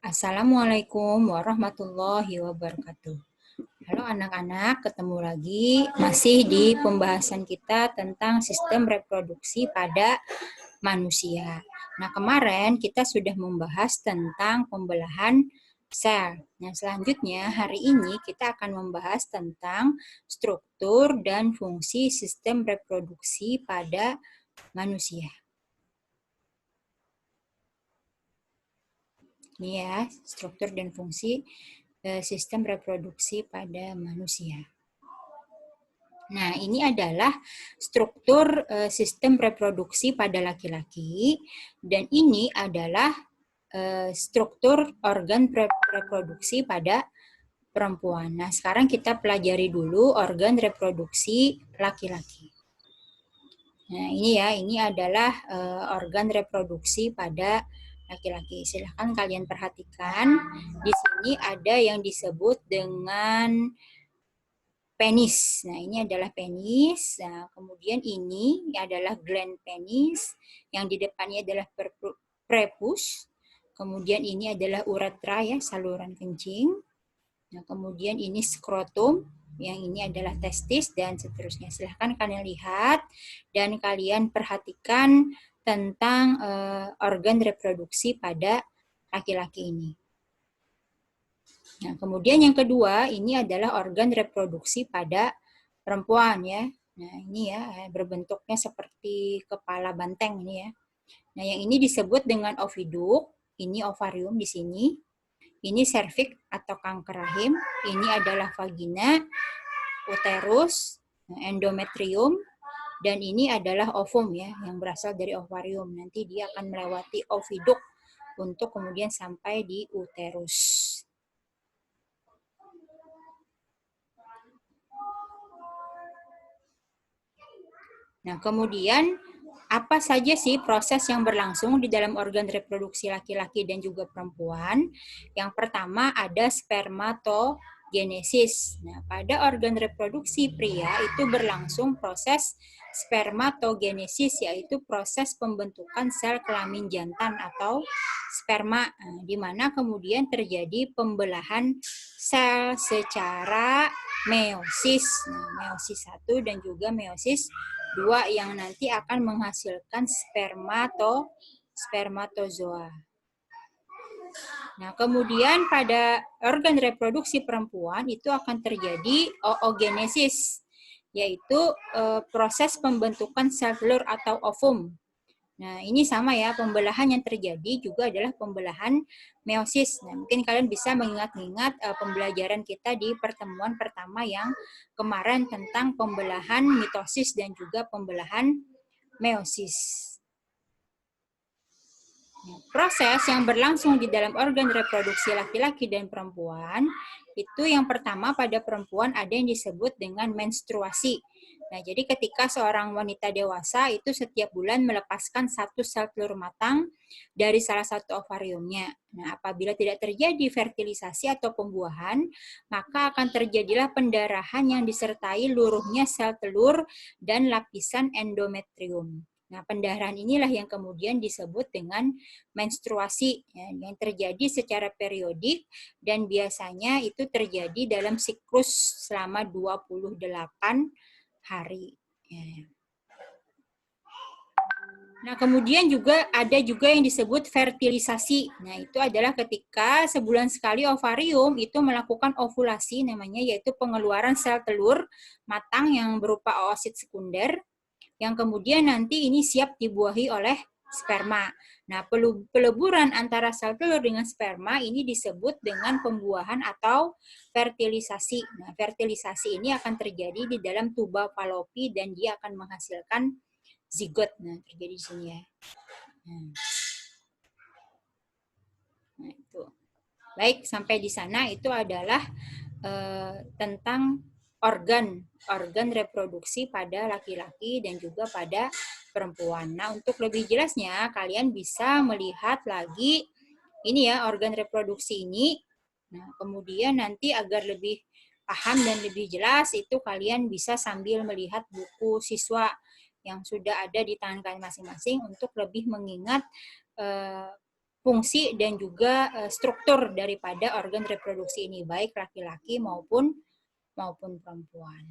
Assalamualaikum warahmatullahi wabarakatuh. Halo anak-anak, ketemu lagi masih di pembahasan kita tentang sistem reproduksi pada manusia. Nah, kemarin kita sudah membahas tentang pembelahan sel. Nah, selanjutnya hari ini kita akan membahas tentang struktur dan fungsi sistem reproduksi pada manusia. Ini ya, struktur dan fungsi sistem reproduksi pada manusia. Nah, ini adalah struktur sistem reproduksi pada laki-laki, dan ini adalah struktur organ reproduksi pada perempuan. Nah, sekarang kita pelajari dulu organ reproduksi laki-laki. Nah, ini adalah organ reproduksi pada laki-laki. Silahkan kalian perhatikan. Di sini ada yang disebut dengan penis. Nah, ini adalah penis. Nah, kemudian ini adalah gland penis. Yang di depannya adalah prepus. Kemudian ini adalah uretra ya, saluran kencing. Nah, kemudian ini skrotum. Yang ini adalah testis dan seterusnya. Silahkan kalian lihat dan kalian perhatikan tentang organ reproduksi pada laki-laki ini. Nah, kemudian yang kedua, ini adalah organ reproduksi pada perempuan ya. Nah, ini ya berbentuknya seperti kepala banteng ini ya. Nah, yang ini disebut dengan oviduk, ini ovarium di sini. Ini serviks atau kanker rahim, ini adalah vagina, uterus, endometrium, dan ini adalah ovum ya, yang berasal dari ovarium. Nanti dia akan melewati oviduk untuk kemudian sampai di uterus. Nah, kemudian apa saja sih proses yang berlangsung di dalam organ reproduksi laki-laki dan juga perempuan? Yang pertama ada spermatogenesis. Nah, pada organ reproduksi pria itu berlangsung proses spermatogenesis, yaitu proses pembentukan sel kelamin jantan atau sperma, di mana kemudian terjadi pembelahan sel secara meiosis. Nah, meiosis 1 dan juga meiosis 2 yang nanti akan menghasilkan spermatozoa. Nah, kemudian pada organ reproduksi perempuan itu akan terjadi oogenesis, yaitu proses pembentukan sel telur atau ovum. Nah, ini sama ya, pembelahan yang terjadi juga adalah pembelahan meiosis. Nah, mungkin kalian bisa mengingat-ingat pembelajaran kita di pertemuan pertama yang kemarin tentang pembelahan mitosis dan juga pembelahan meiosis. Nah, proses yang berlangsung di dalam organ reproduksi laki-laki dan perempuan, itu yang pertama pada perempuan ada yang disebut dengan menstruasi. Nah, jadi ketika seorang wanita dewasa itu setiap bulan melepaskan satu sel telur matang dari salah satu ovariumnya. Nah, apabila tidak terjadi fertilisasi atau pembuahan, maka akan terjadilah pendarahan yang disertai luruhnya sel telur dan lapisan endometrium. Nah, pendarahan inilah yang kemudian disebut dengan menstruasi, ya, yang terjadi secara periodik dan biasanya itu terjadi dalam siklus selama 28 hari. Ya. Nah, kemudian ada juga yang disebut fertilisasi. Nah, itu adalah ketika sebulan sekali ovarium itu melakukan ovulasi namanya, yaitu pengeluaran sel telur matang yang berupa oosit sekunder, yang kemudian nanti ini siap dibuahi oleh sperma. Nah, peleburan antara sel telur dengan sperma ini disebut dengan pembuahan atau fertilisasi. Nah, fertilisasi ini akan terjadi di dalam tuba falopi dan dia akan menghasilkan zigot. Nah, terjadi di sini ya. Nah, itu. Baik, sampai di sana itu adalah tentang organ reproduksi pada laki-laki dan juga pada perempuan. Nah, untuk lebih jelasnya kalian bisa melihat lagi ini ya organ reproduksi ini. Nah, kemudian nanti agar lebih paham dan lebih jelas itu kalian bisa sambil melihat buku siswa yang sudah ada di tangan kalian masing-masing untuk lebih mengingat fungsi dan juga struktur daripada organ reproduksi ini, baik laki-laki maupun perempuan.